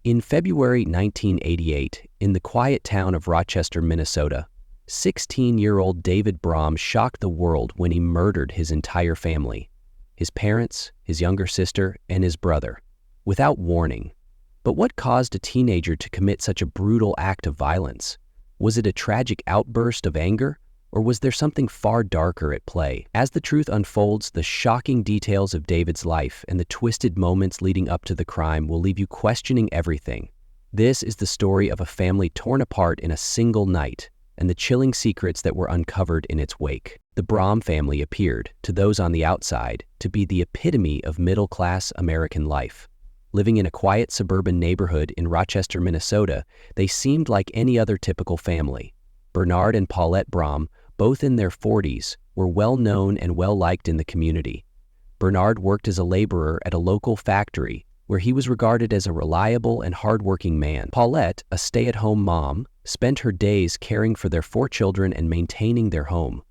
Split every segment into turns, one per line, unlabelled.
In February 1988, in the quiet town of Rochester, Minnesota, 16-year-old David Brahm shocked the world when he murdered his entire family, his parents, his younger sister, and his brother, without warning. But what caused a teenager to commit such a brutal act of violence? Was it a tragic outburst of anger, or was there something far darker at play? As the truth unfolds, the shocking details of David's life and the twisted moments leading up to the crime will leave you questioning everything. This is the story of a family torn apart in a single night, and the chilling secrets that were uncovered in its wake. The Brahm family appeared, to those on the outside, to be the epitome of middle-class American life. Living in a quiet suburban neighborhood in Rochester, Minnesota, they seemed like any other typical family. Bernard and Paulette Brahm, both in their 40s, were well-known and well-liked in the community. Bernard worked as a laborer at a local factory, where he was regarded as a reliable and hard-working man. Paulette, a stay-at-home mom, spent her days caring for their 4 children and maintaining their home.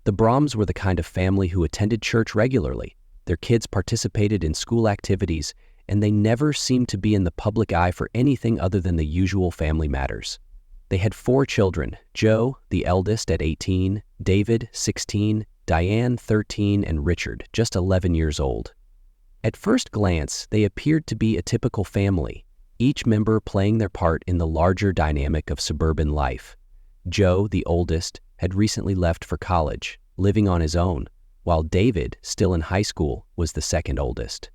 The Brahms were the kind of family who attended church regularly. Their kids participated in school activities, and they never seemed to be in the public eye for anything other than the usual family matters. They had 4 children: Joe, the eldest, at 18, David, 16, Diane, 13, and Richard, just 11 years old. At first glance, they appeared to be a typical family, each member playing their part in the larger dynamic of suburban life. Joe, the oldest, had recently left for college, living on his own, while David, still in high school, was the second oldest.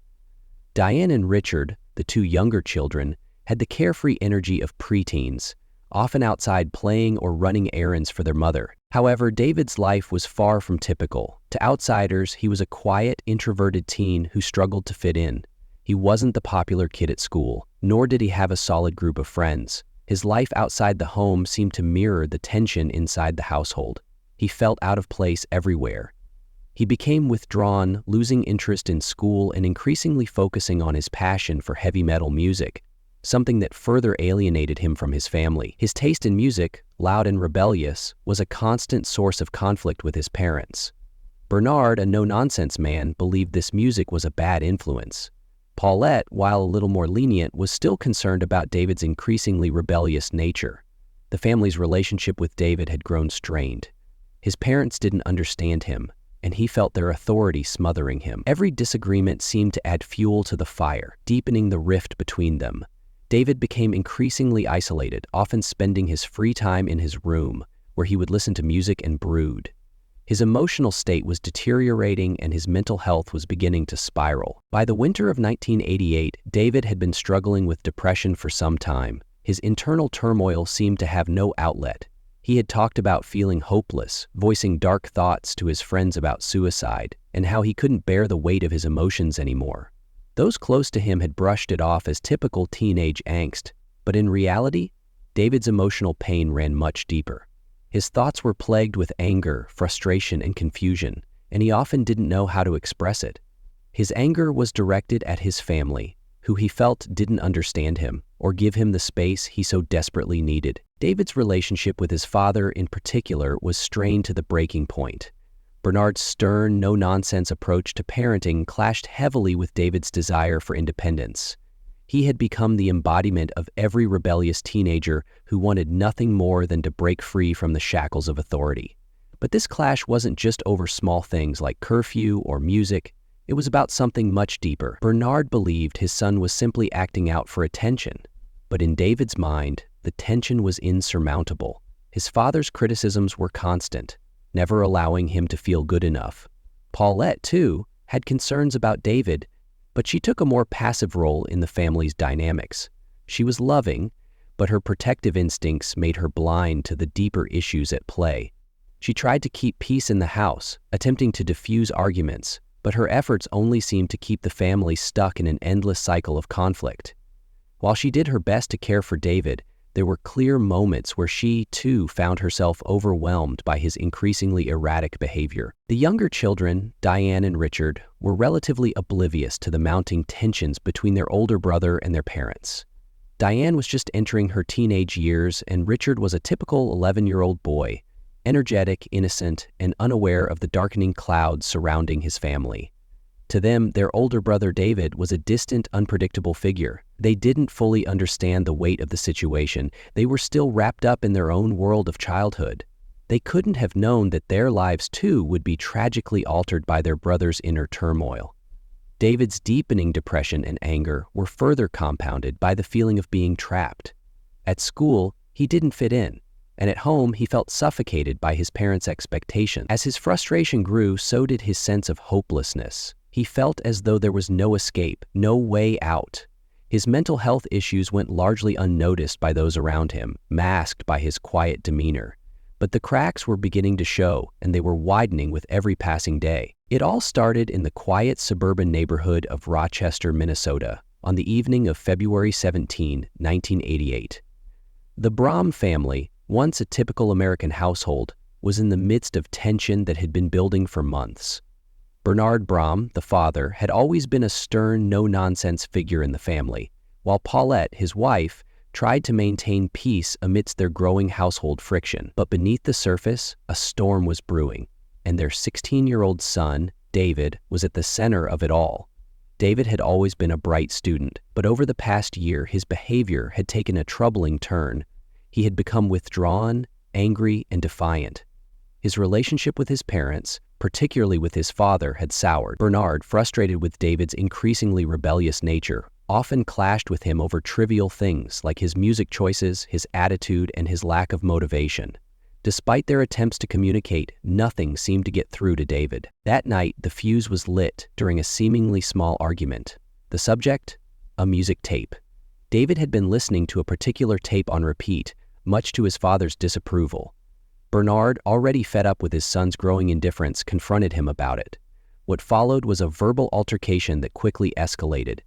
Diane and Richard, the 2 younger children, had the carefree energy of preteens, often outside playing or running errands for their mother. However, David's life was far from typical. To outsiders, he was a quiet, introverted teen who struggled to fit in. He wasn't the popular kid at school, nor did he have a solid group of friends. His life outside the home seemed to mirror the tension inside the household. He felt out of place everywhere. He became withdrawn, losing interest in school and increasingly focusing on his passion for heavy metal music, something that further alienated him from his family. His taste in music, loud and rebellious, was a constant source of conflict with his parents. Bernard, a no-nonsense man, believed this music was a bad influence. Paulette, while a little more lenient, was still concerned about David's increasingly rebellious nature. The family's relationship with David had grown strained. His parents didn't understand him, and he felt their authority smothering him. Every disagreement seemed to add fuel to the fire, deepening the rift between them. David became increasingly isolated, often spending his free time in his room, where he would listen to music and brood. His emotional state was deteriorating and his mental health was beginning to spiral. By the winter of 1988, David had been struggling with depression for some time. His internal turmoil seemed to have no outlet. He had talked about feeling hopeless, voicing dark thoughts to his friends about suicide, and how he couldn't bear the weight of his emotions anymore. Those close to him had brushed it off as typical teenage angst, but in reality, David's emotional pain ran much deeper. His thoughts were plagued with anger, frustration, and confusion, and he often didn't know how to express it. His anger was directed at his family, who he felt didn't understand him or give him the space he so desperately needed. David's relationship with his father, in particular, was strained to the breaking point. Bernard's stern, no-nonsense approach to parenting clashed heavily with David's desire for independence. He had become the embodiment of every rebellious teenager who wanted nothing more than to break free from the shackles of authority. But this clash wasn't just over small things like curfew or music. It was about something much deeper. Bernard believed his son was simply acting out for attention. But in David's mind, the tension was insurmountable. His father's criticisms were constant, never allowing him to feel good enough. Paulette, too, had concerns about David, but she took a more passive role in the family's dynamics. She was loving, but her protective instincts made her blind to the deeper issues at play. She tried to keep peace in the house, attempting to diffuse arguments, but her efforts only seemed to keep the family stuck in an endless cycle of conflict. While she did her best to care for David, there were clear moments where she, too, found herself overwhelmed by his increasingly erratic behavior. The younger children, Diane and Richard, were relatively oblivious to the mounting tensions between their older brother and their parents. Diane was just entering her teenage years, and Richard was a typical 11-year-old boy, energetic, innocent, and unaware of the darkening clouds surrounding his family. To them, their older brother David was a distant, unpredictable figure. They didn't fully understand the weight of the situation. They were still wrapped up in their own world of childhood. They couldn't have known that their lives too would be tragically altered by their brother's inner turmoil. David's deepening depression and anger were further compounded by the feeling of being trapped. At school, he didn't fit in, and at home he felt suffocated by his parents' expectations. As his frustration grew, so did his sense of hopelessness. He felt as though there was no escape, no way out. His mental health issues went largely unnoticed by those around him, masked by his quiet demeanor. But the cracks were beginning to show, and they were widening with every passing day. It all started in the quiet suburban neighborhood of Rochester, Minnesota, on the evening of February 17, 1988. The Brom family, once a typical American household, was in the midst of tension that had been building for months. Bernard Brom, the father, had always been a stern, no-nonsense figure in the family, while Paulette, his wife, tried to maintain peace amidst their growing household friction. But beneath the surface, a storm was brewing, and their 16-year-old son, David, was at the center of it all. David had always been a bright student, but over the past year his behavior had taken a troubling turn. He had become withdrawn, angry, and defiant. His relationship with his parents, particularly with his father, had soured. Bernard, frustrated with David's increasingly rebellious nature, often clashed with him over trivial things like his music choices, his attitude, and his lack of motivation. Despite their attempts to communicate, nothing seemed to get through to David. That night, the fuse was lit during a seemingly small argument. The subject? A music tape. David had been listening to a particular tape on repeat, much to his father's disapproval. Bernard, already fed up with his son's growing indifference, confronted him about it. What followed was a verbal altercation that quickly escalated.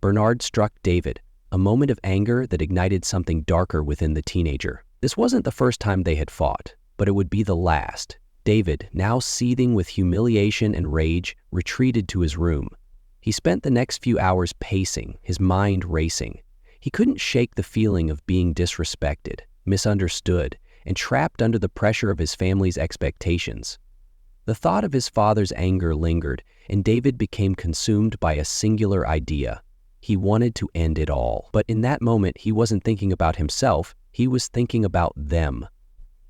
Bernard struck David, a moment of anger that ignited something darker within the teenager. This wasn't the first time they had fought, but it would be the last. David, now seething with humiliation and rage, retreated to his room. He spent the next few hours pacing, his mind racing. He couldn't shake the feeling of being disrespected, misunderstood, and trapped under the pressure of his family's expectations. The thought of his father's anger lingered, and David became consumed by a singular idea. He wanted to end it all. But in that moment, he wasn't thinking about himself, he was thinking about them,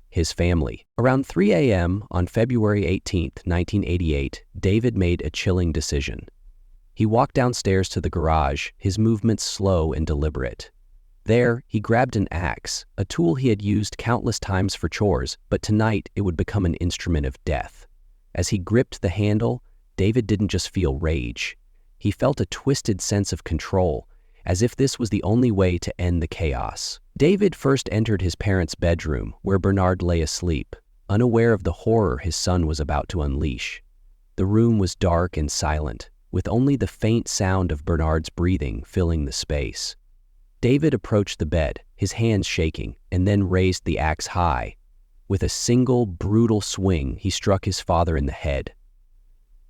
his family. Around 3 a.m. on February 18, 1988, David made a chilling decision. He walked downstairs to the garage, his movements slow and deliberate. There, he grabbed an axe, a tool he had used countless times for chores, but tonight it would become an instrument of death. As he gripped the handle, David didn't just feel rage. He felt a twisted sense of control, as if this was the only way to end the chaos. David first entered his parents' bedroom, where Bernard lay asleep, unaware of the horror his son was about to unleash. The room was dark and silent, with only the faint sound of Bernard's breathing filling the space. David approached the bed, his hands shaking, and then raised the axe high. With a single, brutal swing, he struck his father in the head.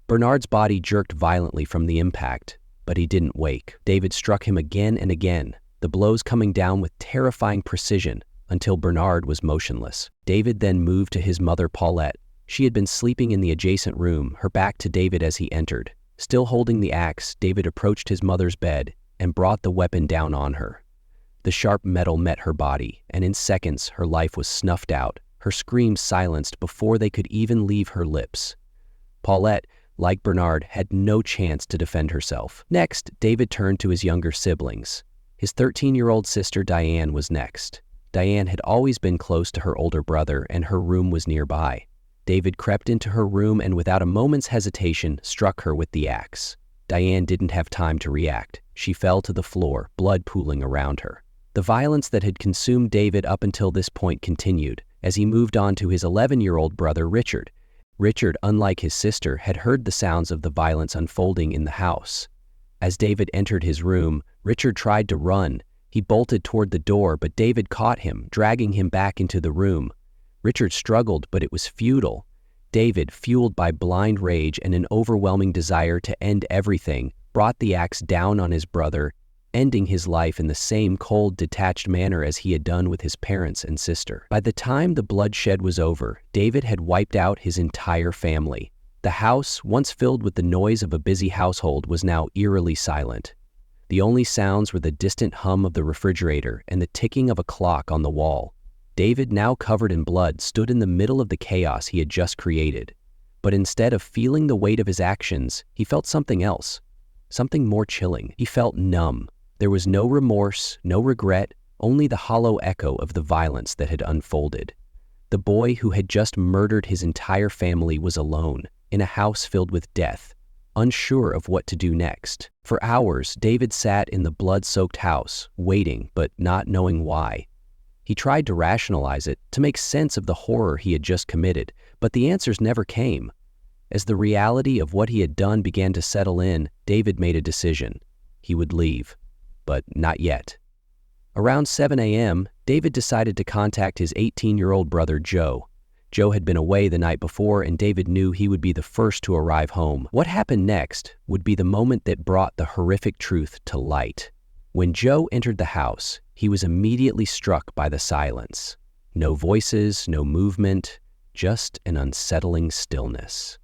Bernard's body jerked violently from the impact, but he didn't wake. David struck him again and again, the blows coming down with terrifying precision until Bernard was motionless. David then moved to his mother, Paulette. She had been sleeping in the adjacent room, her back to David as he entered. Still holding the axe, David approached his mother's bed and brought the weapon down on her. The sharp metal met her body, and in seconds her life was snuffed out, her screams silenced before they could even leave her lips. Paulette, like Bernard, had no chance to defend herself. Next, David turned to his younger siblings. His 13-year-old sister Diane was next. Diane had always been close to her older brother, and her room was nearby. David crept into her room and without a moment's hesitation struck her with the axe. Diane didn't have time to react. She fell to the floor, blood pooling around her. The violence that had consumed David up until this point continued, as he moved on to his 11-year-old brother Richard. Richard, unlike his sister, had heard the sounds of the violence unfolding in the house. As David entered his room, Richard tried to run. He bolted toward the door, but David caught him, dragging him back into the room. Richard struggled, but it was futile. David, fueled by blind rage and an overwhelming desire to end everything, brought the axe down on his brother, ending his life in the same cold, detached manner as he had done with his parents and sister. By the time the bloodshed was over, David had wiped out his entire family. The house, once filled with the noise of a busy household, was now eerily silent. The only sounds were the distant hum of the refrigerator and the ticking of a clock on the wall. David, now covered in blood, stood in the middle of the chaos he had just created. But instead of feeling the weight of his actions, he felt something else, something more chilling. He felt numb. There was no remorse, no regret, only the hollow echo of the violence that had unfolded. The boy who had just murdered his entire family was alone, in a house filled with death, unsure of what to do next. For hours, David sat in the blood-soaked house, waiting but not knowing why. He tried to rationalize it, to make sense of the horror he had just committed, but the answers never came. As the reality of what he had done began to settle in, David made a decision. He would leave, but not yet. Around 7 a.m., David decided to contact his 18-year-old brother Joe. Joe had been away the night before, and David knew he would be the first to arrive home. What happened next would be the moment that brought the horrific truth to light. When Joe entered the house, he was immediately struck by the silence. No voices, no movement, just an unsettling stillness.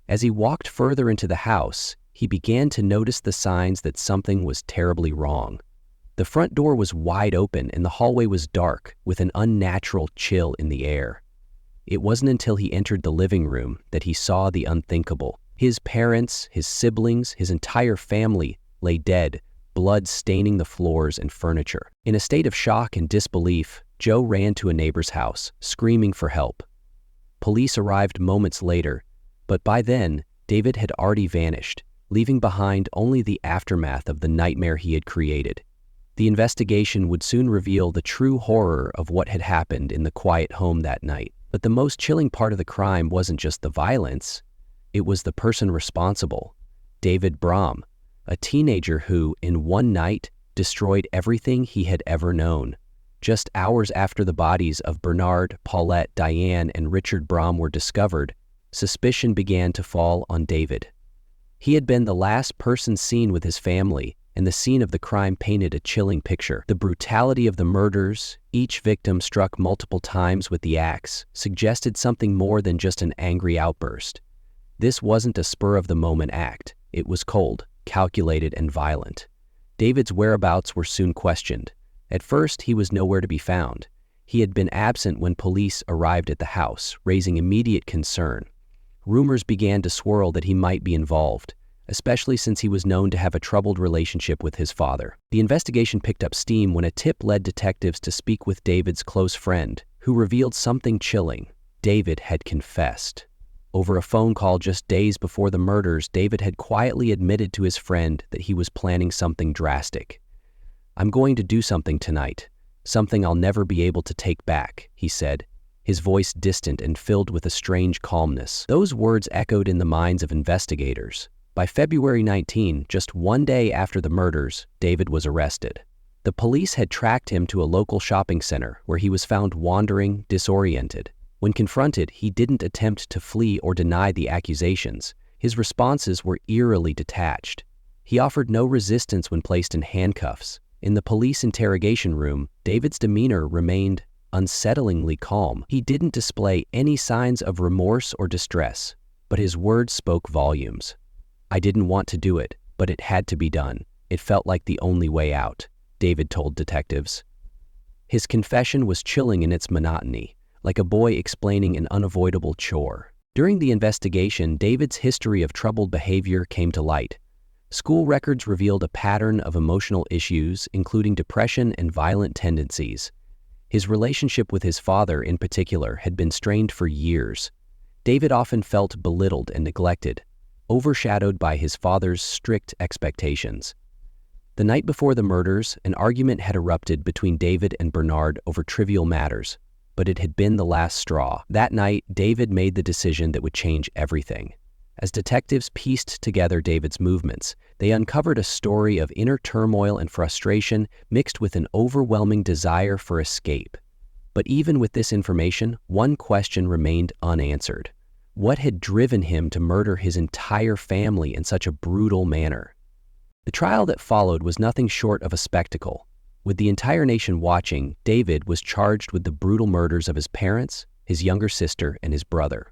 As he walked further into the house, he began to notice the signs that something was terribly wrong. The front door was wide open and the hallway was dark, with an unnatural chill in the air. It wasn't until he entered the living room that he saw the unthinkable. His parents, his siblings, his entire family lay dead, blood staining the floors and furniture. In a state of shock and disbelief, Joe ran to a neighbor's house, screaming for help. Police arrived moments later, but by then, David had already vanished, leaving behind only the aftermath of the nightmare he had created. The investigation would soon reveal the true horror of what had happened in the quiet home that night. But the most chilling part of the crime wasn't just the violence, it was the person responsible, David Brom, a teenager who, in one night, destroyed everything he had ever known. Just hours after the bodies of Bernard, Paulette, Diane, and Richard Brom were discovered, suspicion began to fall on David. He had been the last person seen with his family, and the scene of the crime painted a chilling picture. The brutality of the murders, each victim struck multiple times with the axe, suggested something more than just an angry outburst. This wasn't a spur-of-the-moment act. It was cold, calculated, and violent. David's whereabouts were soon questioned. At first, he was nowhere to be found. He had been absent when police arrived at the house, raising immediate concern. Rumors began to swirl that he might be involved, especially since he was known to have a troubled relationship with his father. The investigation picked up steam when a tip led detectives to speak with David's close friend, who revealed something chilling. David had confessed. Over a phone call just days before the murders, David had quietly admitted to his friend that he was planning something drastic. "I'm going to do something tonight, something I'll never be able to take back," he said, his voice distant and filled with a strange calmness. Those words echoed in the minds of investigators. By February 19, just one day after the murders, David was arrested. The police had tracked him to a local shopping center where he was found wandering, disoriented. When confronted, he didn't attempt to flee or deny the accusations. His responses were eerily detached. He offered no resistance when placed in handcuffs. In the police interrogation room, David's demeanor remained unsettlingly calm. He didn't display any signs of remorse or distress, but his words spoke volumes. "I didn't want to do it, but it had to be done. It felt like the only way out," David told detectives. His confession was chilling in its monotony, like a boy explaining an unavoidable chore. During the investigation, David's history of troubled behavior came to light. School records revealed a pattern of emotional issues, including depression and violent tendencies. His relationship with his father, in particular, had been strained for years. David often felt belittled and neglected, overshadowed by his father's strict expectations. The night before the murders, an argument had erupted between David and Bernard over trivial matters, but it had been the last straw. That night, David made the decision that would change everything. As detectives pieced together David's movements, they uncovered a story of inner turmoil and frustration mixed with an overwhelming desire for escape. But even with this information, one question remained unanswered. What had driven him to murder his entire family in such a brutal manner? The trial that followed was nothing short of a spectacle. With the entire nation watching, David was charged with the brutal murders of his parents, his younger sister, and his brother.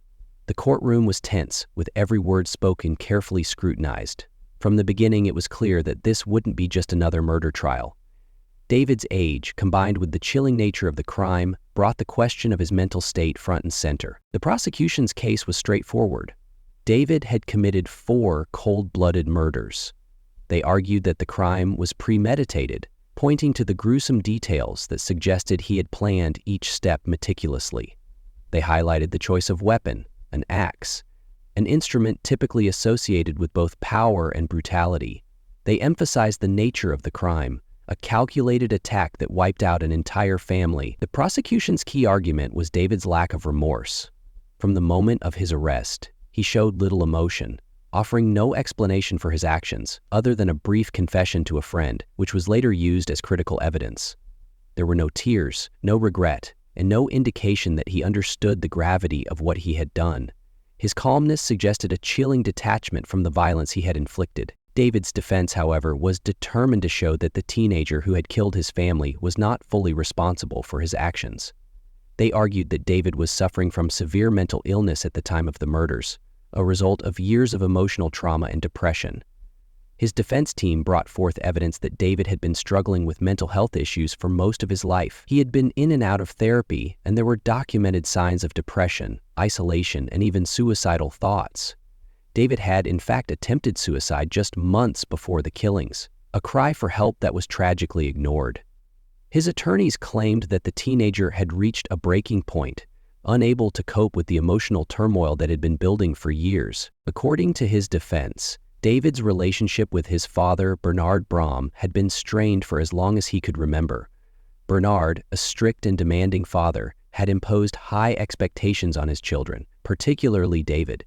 The courtroom was tense, with every word spoken carefully scrutinized. From the beginning, it was clear that this wouldn't be just another murder trial. David's age, combined with the chilling nature of the crime, brought the question of his mental state front and center. The prosecution's case was straightforward. David had committed 4 cold-blooded murders. They argued that the crime was premeditated, pointing to the gruesome details that suggested he had planned each step meticulously. They highlighted the choice of weapon, an axe, an instrument typically associated with both power and brutality. They emphasized the nature of the crime, a calculated attack that wiped out an entire family. The prosecution's key argument was David's lack of remorse. From the moment of his arrest, he showed little emotion, offering no explanation for his actions other than a brief confession to a friend, which was later used as critical evidence. There were no tears, no regret, and no indication that he understood the gravity of what he had done. His calmness suggested a chilling detachment from the violence he had inflicted. David's defense, however, was determined to show that the teenager who had killed his family was not fully responsible for his actions. They argued that David was suffering from severe mental illness at the time of the murders, a result of years of emotional trauma and depression. His defense team brought forth evidence that David had been struggling with mental health issues for most of his life. He had been in and out of therapy, and there were documented signs of depression, isolation, and even suicidal thoughts. David had, in fact, attempted suicide just months before the killings, a cry for help that was tragically ignored. His attorneys claimed that the teenager had reached a breaking point, unable to cope with the emotional turmoil that had been building for years. According to his defense, David's relationship with his father, Bernard Braum, had been strained for as long as he could remember. Bernard, a strict and demanding father, had imposed high expectations on his children, particularly David.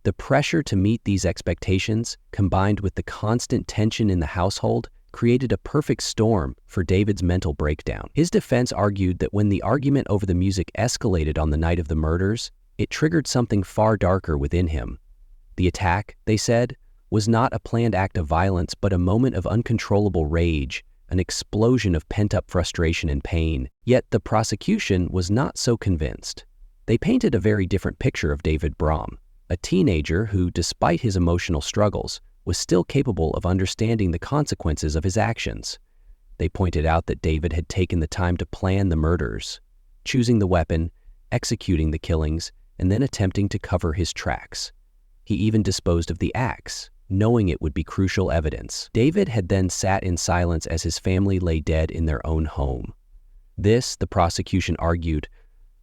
The pressure to meet these expectations, combined with the constant tension in the household, created a perfect storm for David's mental breakdown. His defense argued that when the argument over the music escalated on the night of the murders, it triggered something far darker within him. The attack, they said, was not a planned act of violence, but a moment of uncontrollable rage, an explosion of pent-up frustration and pain. Yet the prosecution was not so convinced. They painted a very different picture of David Braum, a teenager who, despite his emotional struggles, was still capable of understanding the consequences of his actions. They pointed out that David had taken the time to plan the murders, choosing the weapon, executing the killings, and then attempting to cover his tracks. He even disposed of the axe, knowing it would be crucial evidence. David had then sat in silence as his family lay dead in their own home. This, the prosecution argued,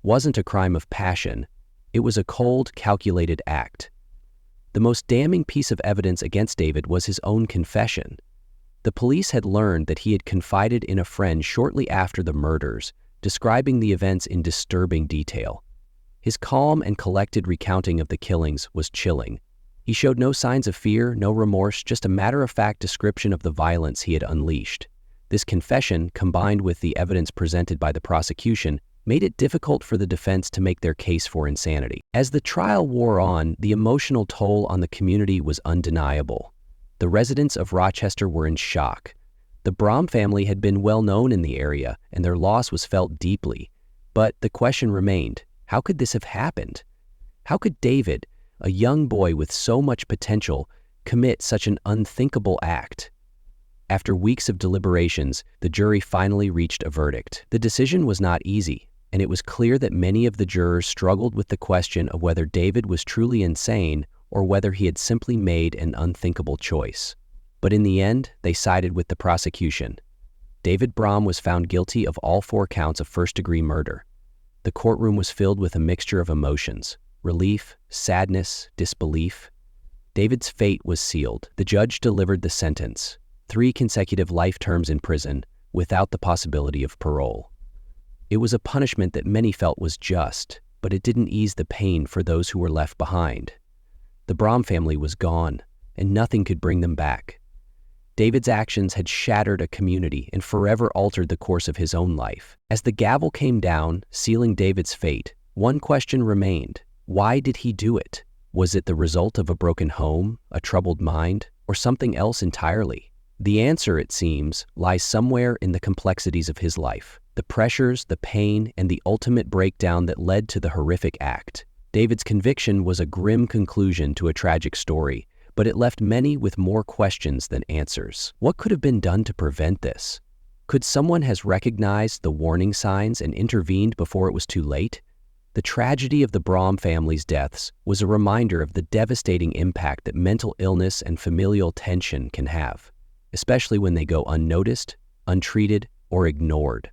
wasn't a crime of passion. It was a cold, calculated act. The most damning piece of evidence against David was his own confession. The police had learned that he had confided in a friend shortly after the murders, describing the events in disturbing detail. His calm and collected recounting of the killings was chilling. He showed no signs of fear, no remorse, just a matter-of-fact description of the violence he had unleashed. This confession, combined with the evidence presented by the prosecution, made it difficult for the defense to make their case for insanity. As the trial wore on, the emotional toll on the community was undeniable. The residents of Rochester were in shock. The Braum family had been well known in the area, and their loss was felt deeply. But the question remained, how could this have happened? How could David, a young boy with so much potential, commit such an unthinkable act? After weeks of deliberations, the jury finally reached a verdict. The decision was not easy, and it was clear that many of the jurors struggled with the question of whether David was truly insane or whether he had simply made an unthinkable choice. But in the end, they sided with the prosecution. David Braum was found guilty of all 4 counts of first-degree murder. The courtroom was filled with a mixture of emotions: relief, sadness, disbelief. David's fate was sealed. The judge delivered the sentence: 3 consecutive life terms in prison, without the possibility of parole. It was a punishment that many felt was just, but it didn't ease the pain for those who were left behind. The Braum family was gone, and nothing could bring them back. David's actions had shattered a community and forever altered the course of his own life. As the gavel came down, sealing David's fate, one question remained: why did he do it? Was it the result of a broken home, a troubled mind, or something else entirely? The answer, it seems, lies somewhere in the complexities of his life, the pressures, the pain, and the ultimate breakdown that led to the horrific act. David's conviction was a grim conclusion to a tragic story, but it left many with more questions than answers. What could have been done to prevent this? Could someone have recognized the warning signs and intervened before it was too late? The tragedy of the Braum family's deaths was a reminder of the devastating impact that mental illness and familial tension can have, especially when they go unnoticed, untreated, or ignored.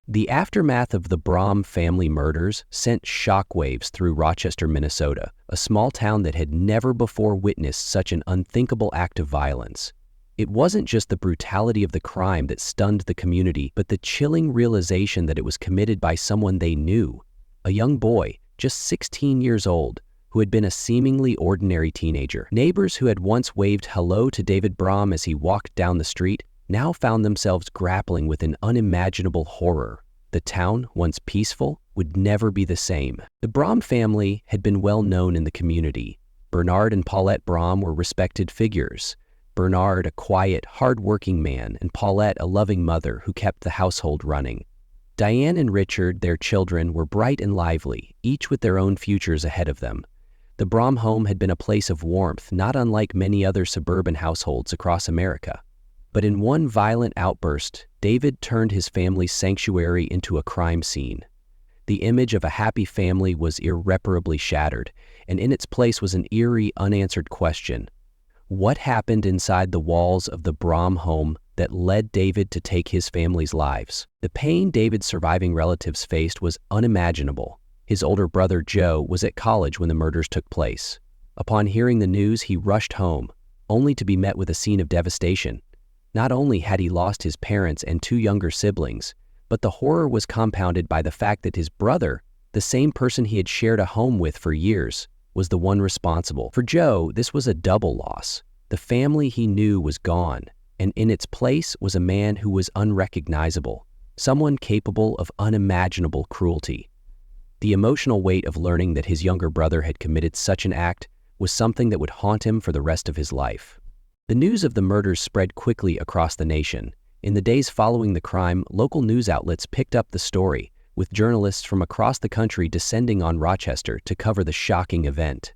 The aftermath of the Braum family murders sent shockwaves through Rochester, Minnesota, a small town that had never before witnessed such an unthinkable act of violence. It wasn't just the brutality of the crime that stunned the community, but the chilling realization that it was committed by someone they knew, a young boy, just 16 years old, who had been a seemingly ordinary teenager. Neighbors who had once waved hello to David Braum as he walked down the street now found themselves grappling with an unimaginable horror. The town, once peaceful, would never be the same. The Braum family had been well known in the community. Bernard and Paulette Braum were respected figures. Bernard, a quiet, hard-working man, and Paulette, a loving mother who kept the household running. Diane and Richard, their children, were bright and lively, each with their own futures ahead of them. The Braum home had been a place of warmth, not unlike many other suburban households across America. But in one violent outburst, David turned his family's sanctuary into a crime scene. The image of a happy family was irreparably shattered, and in its place was an eerie, unanswered question. What happened inside the walls of the Braum home that led David to take his family's lives? The pain David's surviving relatives faced was unimaginable. His older brother, Joe, was at college when the murders took place. Upon hearing the news, he rushed home, only to be met with a scene of devastation. Not only had he lost his parents and two younger siblings, but the horror was compounded by the fact that his brother, the same person he had shared a home with for years, was the one responsible. For Joe, this was a double loss. The family he knew was gone, and in its place was a man who was unrecognizable, someone capable of unimaginable cruelty. The emotional weight of learning that his younger brother had committed such an act was something that would haunt him for the rest of his life. The news of the murders spread quickly across the nation. In the days following the crime, local news outlets picked up the story, with journalists from across the country descending on Rochester to cover the shocking event.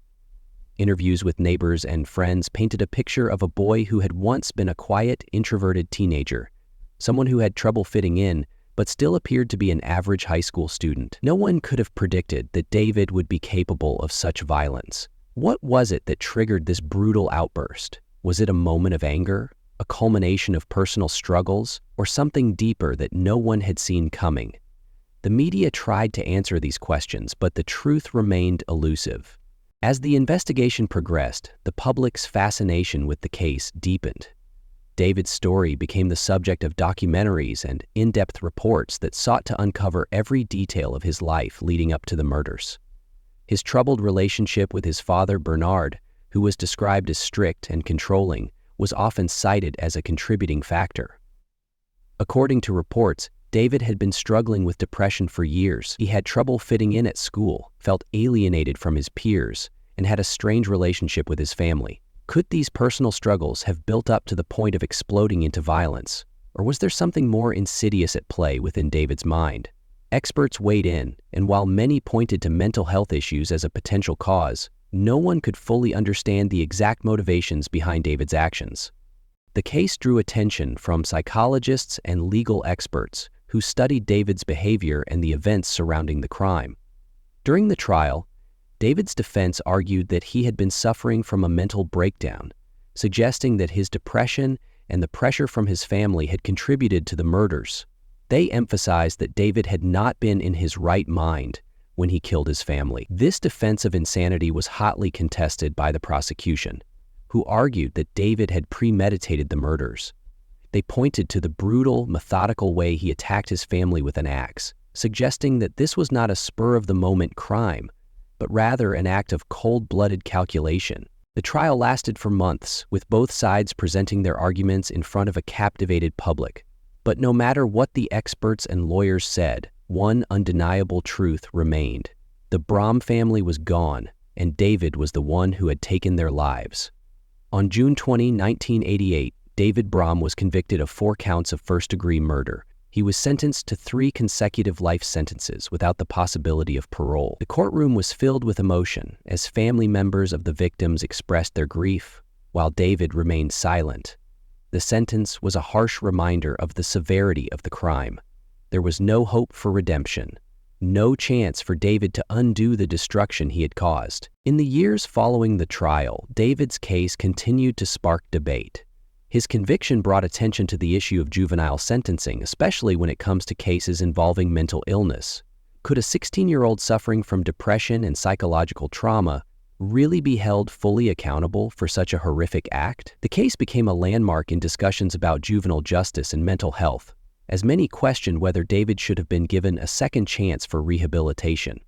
Interviews with neighbors and friends painted a picture of a boy who had once been a quiet, introverted teenager, someone who had trouble fitting in, but still appeared to be an average high school student. No one could have predicted that David would be capable of such violence. What was it that triggered this brutal outburst? Was it a moment of anger, a culmination of personal struggles, or something deeper that no one had seen coming? The media tried to answer these questions, but the truth remained elusive. As the investigation progressed, the public's fascination with the case deepened. David's story became the subject of documentaries and in-depth reports that sought to uncover every detail of his life leading up to the murders. His troubled relationship with his father, Bernard, who was described as strict and controlling, was often cited as a contributing factor. According to reports, David had been struggling with depression for years. He had trouble fitting in at school, felt alienated from his peers, and had a strange relationship with his family. Could these personal struggles have built up to the point of exploding into violence, or was there something more insidious at play within David's mind? Experts weighed in, and while many pointed to mental health issues as a potential cause, no one could fully understand the exact motivations behind David's actions. The case drew attention from psychologists and legal experts who studied David's behavior and the events surrounding the crime. During the trial, David's defense argued that he had been suffering from a mental breakdown, suggesting that his depression and the pressure from his family had contributed to the murders. They emphasized that David had not been in his right mind when he killed his family. This defense of insanity was hotly contested by the prosecution, who argued that David had premeditated the murders. They pointed to the brutal, methodical way he attacked his family with an axe, suggesting that this was not a spur-of-the-moment crime, but rather an act of cold-blooded calculation. The trial lasted for months, with both sides presenting their arguments in front of a captivated public. But no matter what the experts and lawyers said, one undeniable truth remained. The Braum family was gone, and David was the one who had taken their lives. On June 20, 1988, David Braum was convicted of 4 counts of first-degree murder, He was sentenced to 3 consecutive life sentences without the possibility of parole. The courtroom was filled with emotion as family members of the victims expressed their grief, while David remained silent. The sentence was a harsh reminder of the severity of the crime. There was no hope for redemption, no chance for David to undo the destruction he had caused. In the years following the trial, David's case continued to spark debate. His conviction brought attention to the issue of juvenile sentencing, especially when it comes to cases involving mental illness. Could a 16-year-old suffering from depression and psychological trauma really be held fully accountable for such a horrific act? The case became a landmark in discussions about juvenile justice and mental health, as many questioned whether David should have been given a second chance for rehabilitation.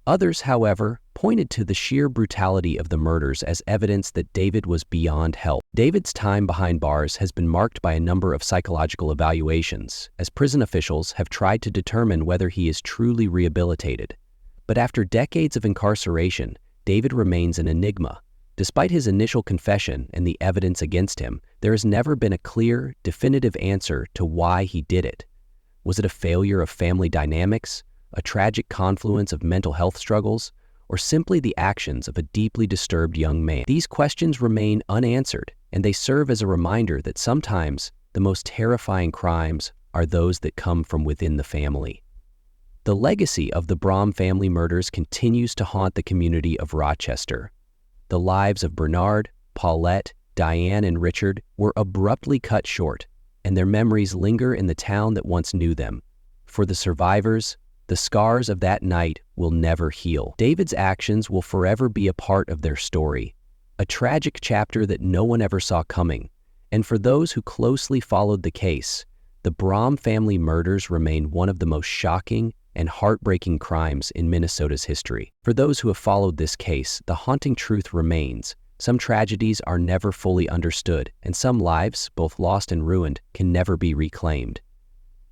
Others, however, pointed to the sheer brutality of the murders as evidence that David was beyond help. David's time behind bars has been marked by a number of psychological evaluations, as prison officials have tried to determine whether he is truly rehabilitated. But after decades of incarceration, David remains an enigma. Despite his initial confession and the evidence against him, there has never been a clear, definitive answer to why he did it. Was it a failure of family dynamics, a tragic confluence of mental health struggles, or simply the actions of a deeply disturbed young man? These questions remain unanswered, and they serve as a reminder that sometimes the most terrifying crimes are those that come from within the family. The legacy of the Braum family murders continues to haunt the community of Rochester. The lives of Bernard, Paulette, Diane, and Richard were abruptly cut short, and their memories linger in the town that once knew them. For the survivors, the scars of that night will never heal. David's actions will forever be a part of their story, a tragic chapter that no one ever saw coming. And for those who closely followed the case, the Braum family murders remain one of the most shocking and heartbreaking crimes in Minnesota's history. For those who have followed this case, the haunting truth remains. Some tragedies are never fully understood, and some lives, both lost and ruined, can never be reclaimed.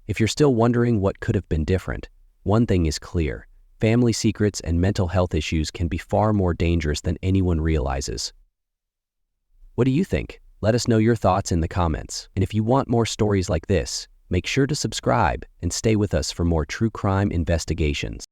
If you're still wondering what could have been different, one thing is clear: family secrets and mental health issues can be far more dangerous than anyone realizes. What do you think? Let us know your thoughts in the comments. And if you want more stories like this, make sure to subscribe and stay with us for more true crime investigations.